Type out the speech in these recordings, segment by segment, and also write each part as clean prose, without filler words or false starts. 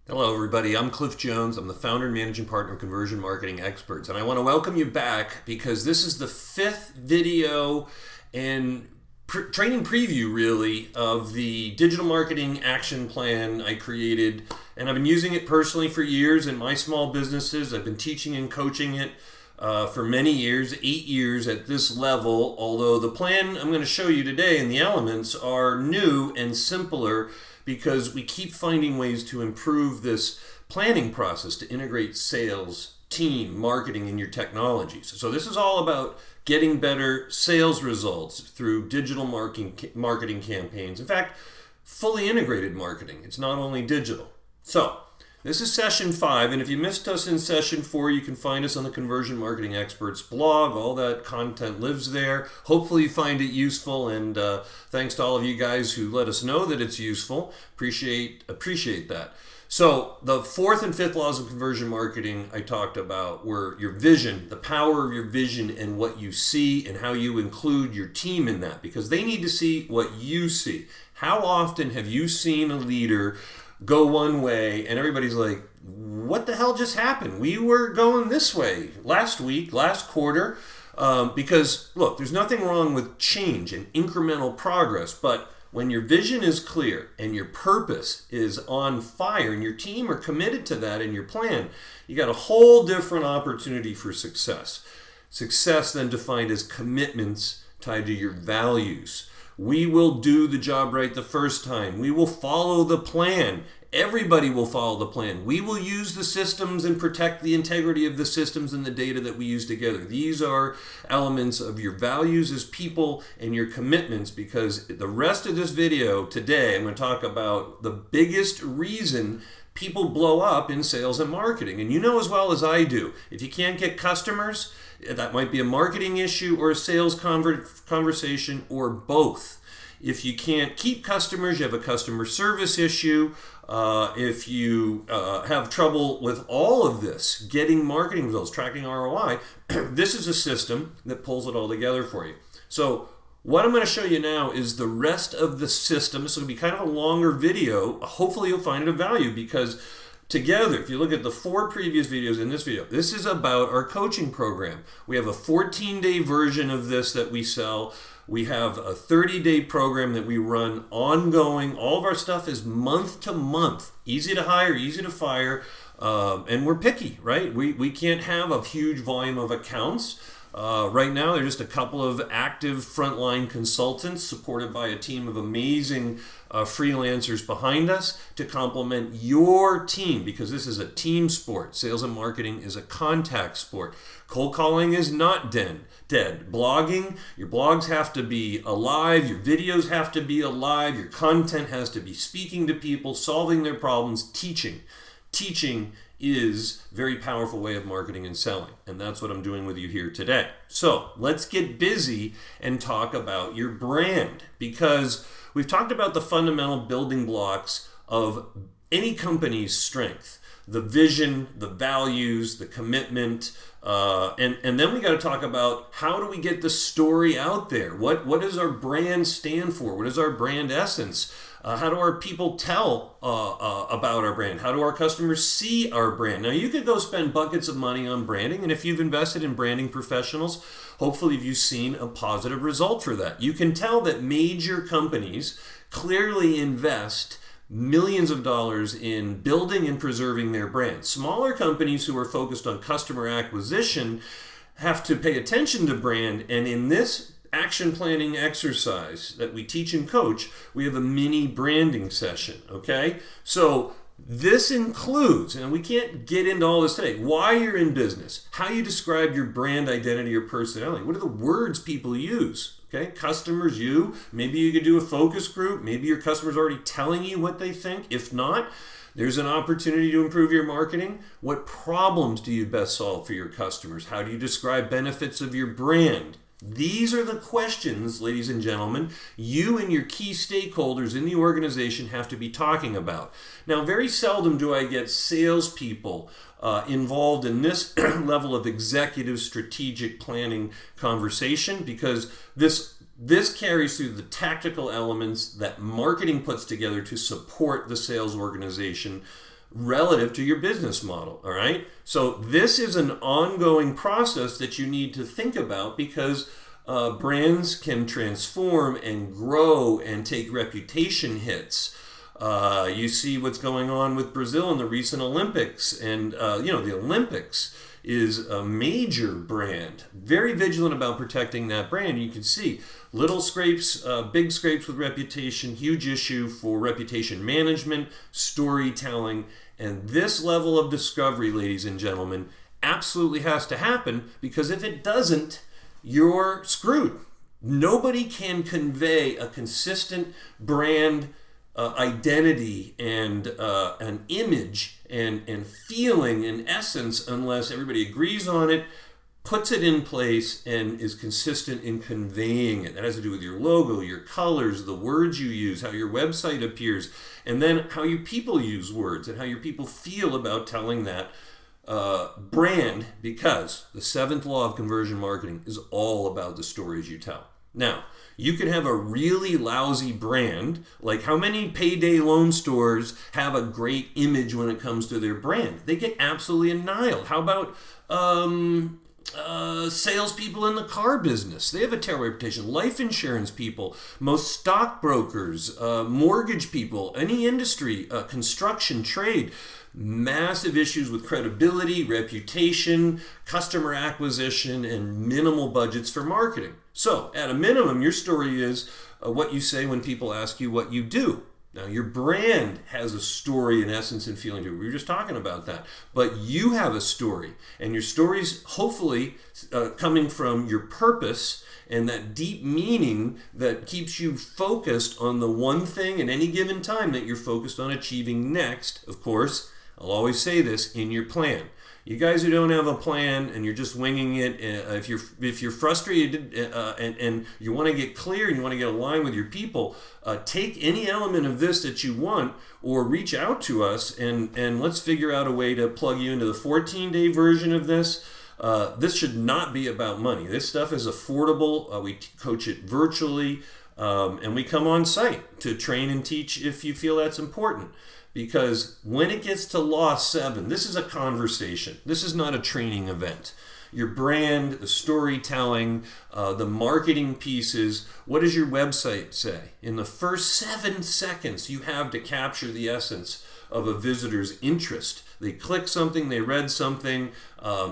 Hello, everybody. I'm Cliff Jones. I'm the founder and managing partner of Conversion Marketing Experts. And I want to welcome you back because this is the fifth video and training preview, really, of the digital marketing action plan I created. And I've been using it personally for years in my small businesses. I've been teaching and coaching it for many years, 8 years at this level. Although the plan I'm going to show you today and the elements are new and simpler, because we keep finding ways to improve this planning process to integrate sales, team, marketing in your technologies. So this is all about getting better sales results through digital marketing campaigns. In fact, fully integrated marketing. It's not only digital. So this is session 5, and if you missed us in session 4, you can find us on the Conversion Marketing Experts blog. All that content lives there. Hopefully you find it useful, and thanks to all of you guys who let us know that it's useful. Appreciate that. So the 4th and 5th laws of conversion marketing I talked about were your vision, the power of your vision and what you see and how you include your team in that, because they need to see what you see. How often have you seen a leader go one way and everybody's like, what the hell just happened? We were going this way last week, last quarter. Because look, there's nothing wrong with change and incremental progress, but when your vision is clear and your purpose is on fire and your team are committed to that in your plan, you got a whole different opportunity for success. Success then defined as commitments tied to your values. We will do the job right the first time. We will follow the plan. Everybody will follow the plan. We will use the systems and protect the integrity of the systems and the data that we use together. These are elements of your values as people and your commitments, because the rest of this video today, I'm going to talk about the biggest reason people blow up in sales and marketing. And you know as well as I do, if you can't get customers, that might be a marketing issue or a sales conversation or both. If you can't keep customers, you have a customer service issue. If you have trouble with all of this, getting marketing results, tracking ROI, this is a system that pulls it all together for you. So what I'm going to show you now is the rest of the system. This will be kind of a longer video. Hopefully you'll find it of value, because together, if you look at the 4 previous videos in this video, this is about our coaching program. We have a 14-day version of this that we sell. We have a 30-day program that we run ongoing. All of our stuff is month to month. Easy to hire, easy to fire, and we're picky, right? We can't have a huge volume of accounts. Right now, there are just a couple of active frontline consultants supported by a team of amazing freelancers behind us to complement your team, because this is a team sport. Sales and marketing is a contact sport. Cold calling is not dead. Blogging, your blogs have to be alive, your videos have to be alive, your content has to be speaking to people, solving their problems, teaching. Teaching is a very powerful way of marketing and selling, and that's what I'm doing with you here today. So let's get busy and talk about your brand, because we've talked about the fundamental building blocks of any company's strength: the vision, the values, the commitment, and then we got to talk about how do we get the story out there? What does our brand stand for? What is our brand essence? How do our people tell about our brand? How do our customers see our brand? Now, you could go spend buckets of money on branding, and if you've invested in branding professionals, hopefully you've seen a positive result for that. You can tell that major companies clearly invest millions of dollars in building and preserving their brand. Smaller companies who are focused on customer acquisition have to pay attention to brand, and in this action planning exercise that we teach and coach, we have a mini branding session, okay? So this includes, and we can't get into all this today, why you're in business, how you describe your brand identity or personality, what are the words people use, okay? Customers, you, maybe you could do a focus group, maybe your customer's already telling you what they think. If not, there's an opportunity to improve your marketing. What problems do you best solve for your customers? How do you describe benefits of your brand? These are the questions, ladies and gentlemen, you and your key stakeholders in the organization have to be talking about. Now, very seldom do I get salespeople involved in this level of executive strategic planning conversation, because this carries through the tactical elements that marketing puts together to support the sales organization relative to your business model, all right? So this is an ongoing process that you need to think about, because brands can transform and grow and take reputation hits. You see what's going on with Brazil in the recent Olympics, and the Olympics is a major brand. Very vigilant about protecting that brand. You can see little scrapes, big scrapes with reputation, huge issue for reputation management, storytelling, and this level of discovery, ladies and gentlemen, absolutely has to happen, because if it doesn't, you're screwed. Nobody can convey a consistent brand identity and an image and feeling and essence unless everybody agrees on it, puts it in place, and is consistent in conveying it. That has to do with your logo, your colors, the words you use, how your website appears, and then how your people use words and how your people feel about telling that brand, because the seventh law of conversion marketing is all about the stories you tell. Now, you can have a really lousy brand, like how many payday loan stores have a great image when it comes to their brand? They get absolutely annihilated. How about salespeople in the car business? They have a terrible reputation. Life insurance people, most stockbrokers, mortgage people, any industry, construction, trade. Massive issues with credibility, reputation, customer acquisition, and minimal budgets for marketing. So, at a minimum, your story is what you say when people ask you what you do. Now, your brand has a story and essence and feeling to it. We were just talking about that. But you have a story, and your story's hopefully coming from your purpose and that deep meaning that keeps you focused on the one thing at any given time that you're focused on achieving next, of course. I'll always say this, in your plan. You guys who don't have a plan and you're just winging it, if you're frustrated and you want to get clear and you want to get aligned with your people, take any element of this that you want or reach out to us and let's figure out a way to plug you into the 14-day version of this. This should not be about money. This stuff is affordable. We coach it virtually, and we come on site to train and teach if you feel that's important. Because when it gets to Law 7, this is a conversation. This is not a training event. Your brand, the storytelling, the marketing pieces, what does your website say? In the first 7 seconds you have to capture the essence of a visitor's interest. They click something, they read something,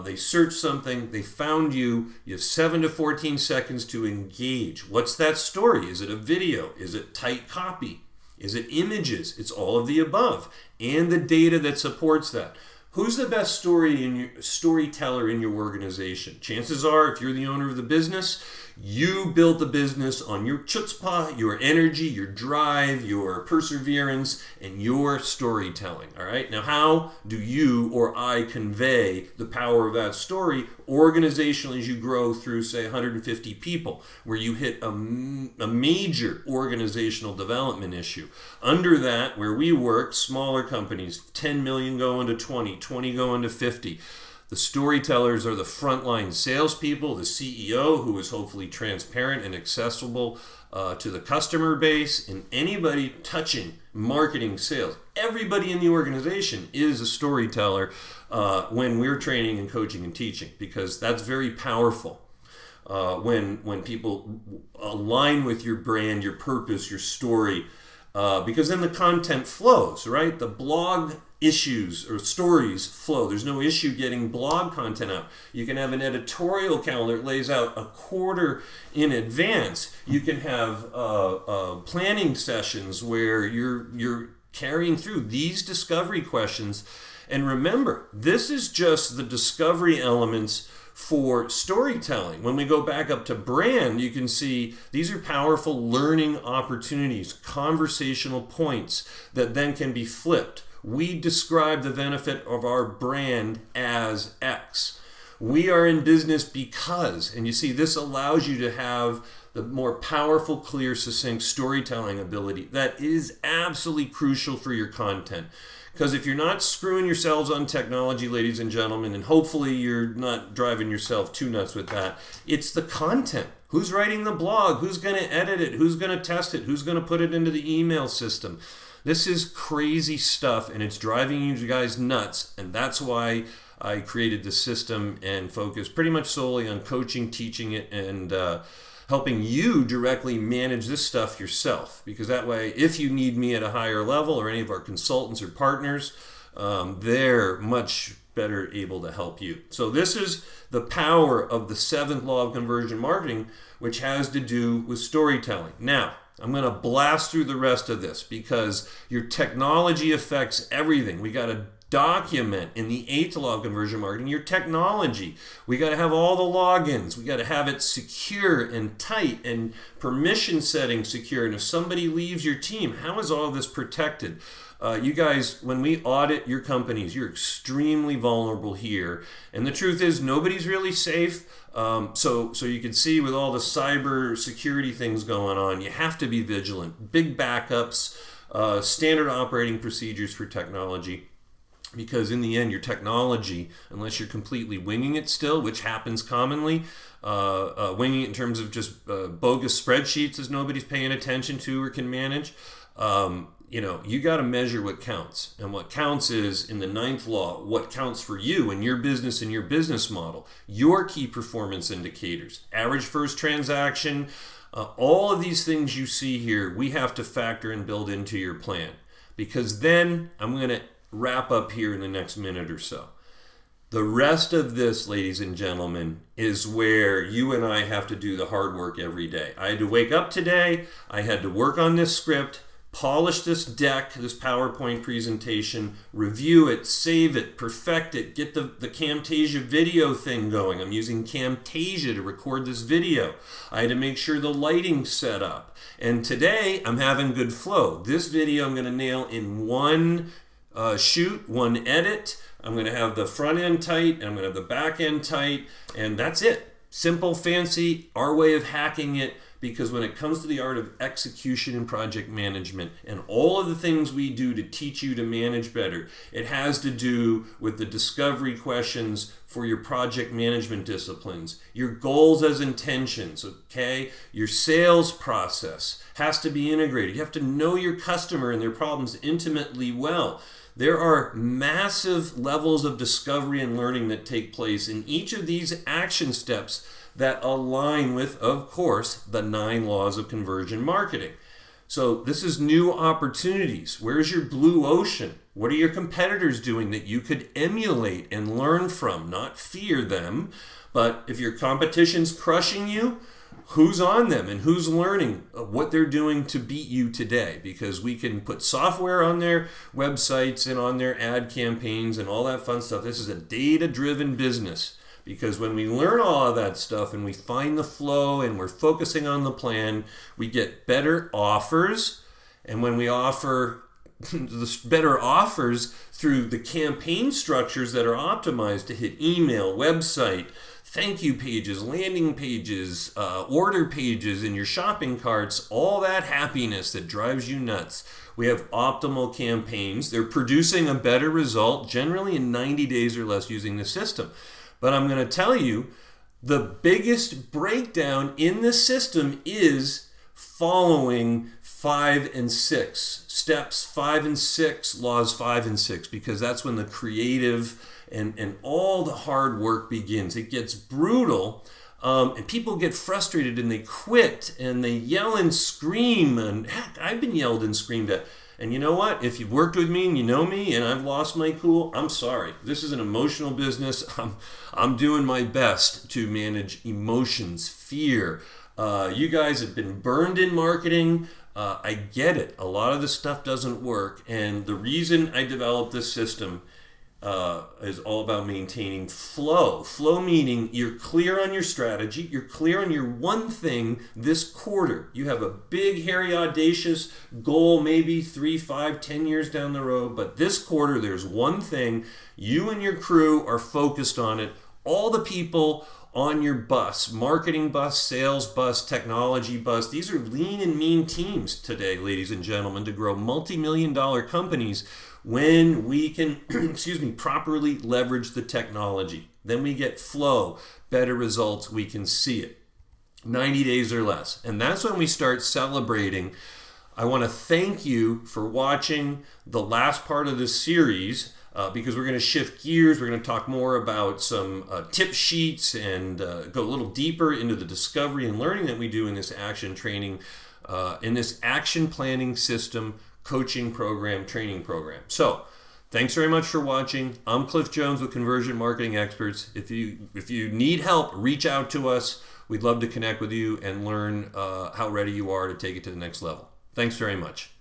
they searched something, they found you. You have 7 to 14 seconds to engage. What's that story? Is it a video? Is it tight copy? Is it images? It's all of the above, and the data that supports that. Who's the best storyteller in your organization? Chances are, if you're the owner of the business, you built the business on your chutzpah, your energy, your drive, your perseverance, and your storytelling. All right. Now, how do you or I convey the power of that story organizationally as you grow through, say, 150 people, where you hit a major organizational development issue? Under that, where we work, smaller companies, 10 million go into 20, 20 go into 50. The storytellers are the frontline salespeople, the CEO, who is hopefully transparent and accessible to the customer base, and anybody touching marketing, sales. Everybody in the organization is a storyteller when we're training and coaching and teaching, because that's very powerful. When people align with your brand, your purpose, your story, because then the content flows, right? The blog issues or stories flow. There's no issue getting blog content out. You can have an editorial calendar that lays out a quarter in advance. You can have planning sessions where you're carrying through these discovery questions. And remember, this is just the discovery elements for storytelling. When we go back up to brand, you can see these are powerful learning opportunities, conversational points that then can be flipped. We describe the benefit of our brand as X. We are in business because, and you see this allows you to have the more powerful, clear, succinct storytelling ability that is absolutely crucial for your content. Because if you're not screwing yourselves on technology, ladies and gentlemen, and hopefully you're not driving yourself too nuts with that, it's the content. Who's writing the blog? Who's going to edit it? Who's going to test it? Who's going to put it into the email system? This is crazy stuff, and it's driving you guys nuts, and that's why I created this system and focused pretty much solely on coaching, teaching it, and helping you directly manage this stuff yourself. Because that way, if you need me at a higher level or any of our consultants or partners, they're much better able to help you. So this is the power of the 7th law of conversion marketing, which has to do with storytelling. Now, I'm going to blast through the rest of this because your technology affects everything. We got to document in the 8th law of conversion marketing your technology. We got to have all the logins. We got to have it secure and tight and permission setting secure. And if somebody leaves your team, how is all this protected? You guys, when we audit your companies, you're extremely vulnerable here. And the truth is, nobody's really safe. So you can see with all the cyber security things going on, you have to be vigilant. Big backups, standard operating procedures for technology. Because in the end, your technology, unless you're completely winging it still, which happens commonly, winging it in terms of just bogus spreadsheets as nobody's paying attention to or can manage, you got to measure what counts. And what counts is, in the 9th law, what counts for you and your business and your business model, your key performance indicators, average first transaction, all of these things you see here, we have to factor and build into your plan. Because then I'm going to wrap up here in the next minute or so. The rest of this, ladies and gentlemen, is where you and I have to do the hard work every day. I had to wake up today, I had to work on this script, polish this deck, this PowerPoint presentation, review it, save it, perfect it, get the Camtasia video thing going. I'm using Camtasia to record this video. I had to make sure the lighting's set up. And today, I'm having good flow. This video I'm going to nail in one shoot, one edit. I'm going to have the front end tight, and I'm going to have the back end tight, and that's it. Simple, fancy, our way of hacking it. Because when it comes to the art of execution and project management and all of the things we do to teach you to manage better, it has to do with the discovery questions for your project management disciplines, your goals as intentions, okay? Your sales process has to be integrated. You have to know your customer and their problems intimately well. There are massive levels of discovery and learning that take place in each of these action steps that align with, of course, the 9 laws of conversion marketing. So this is new opportunities. Where's your blue ocean? What are your competitors doing that you could emulate and learn from, not fear them? But if your competition's crushing you, who's on them and who's learning what they're doing to beat you today? Because we can put software on their websites and on their ad campaigns and all that fun stuff. This is a data-driven business. Because when we learn all of that stuff and we find the flow and we're focusing on the plan, we get better offers. And when we offer the better offers through the campaign structures that are optimized to hit email, website, thank you pages, landing pages, order pages in your shopping carts, all that happiness that drives you nuts. We have optimal campaigns. They're producing a better result, generally in 90 days or less using the system. But I'm going to tell you, the biggest breakdown in the system is following 5 and 6. Steps 5 and 6, laws 5 and 6, because that's when the creative and all the hard work begins. It gets brutal, and people get frustrated and they quit and they yell and scream. And heck, I've been yelled and screamed at. And you know what? If you've worked with me and you know me and I've lost my cool, I'm sorry. This is an emotional business. I'm doing my best to manage emotions, fear. You guys have been burned in marketing. I get it. A lot of this stuff doesn't work. And the reason I developed this system is all about maintaining flow. Flow meaning you're clear on your strategy. You're clear on your one thing this quarter. You have a big, hairy, audacious goal, maybe 3, 5, 10 years down the road. But this quarter, there's one thing. You and your crew are focused on it. All the people on your bus, marketing bus, sales bus, technology bus. These are lean and mean teams today, ladies and gentlemen, to grow multi-million-dollar companies when we can, properly leverage the technology. Then we get flow, better results, we can see it. 90 days or less. And that's when we start celebrating I want to thank you for watching the last part of this series because we're going to shift gears. We're going to talk more about some tip sheets and go a little deeper into the discovery and learning that we do in this action training, in this action planning system, coaching program, training program. So thanks very much for watching. I'm Cliff Jones with Conversion Marketing Experts. If you need help, reach out to us. We'd love to connect with you and learn how ready you are to take it to the next level. Thanks very much.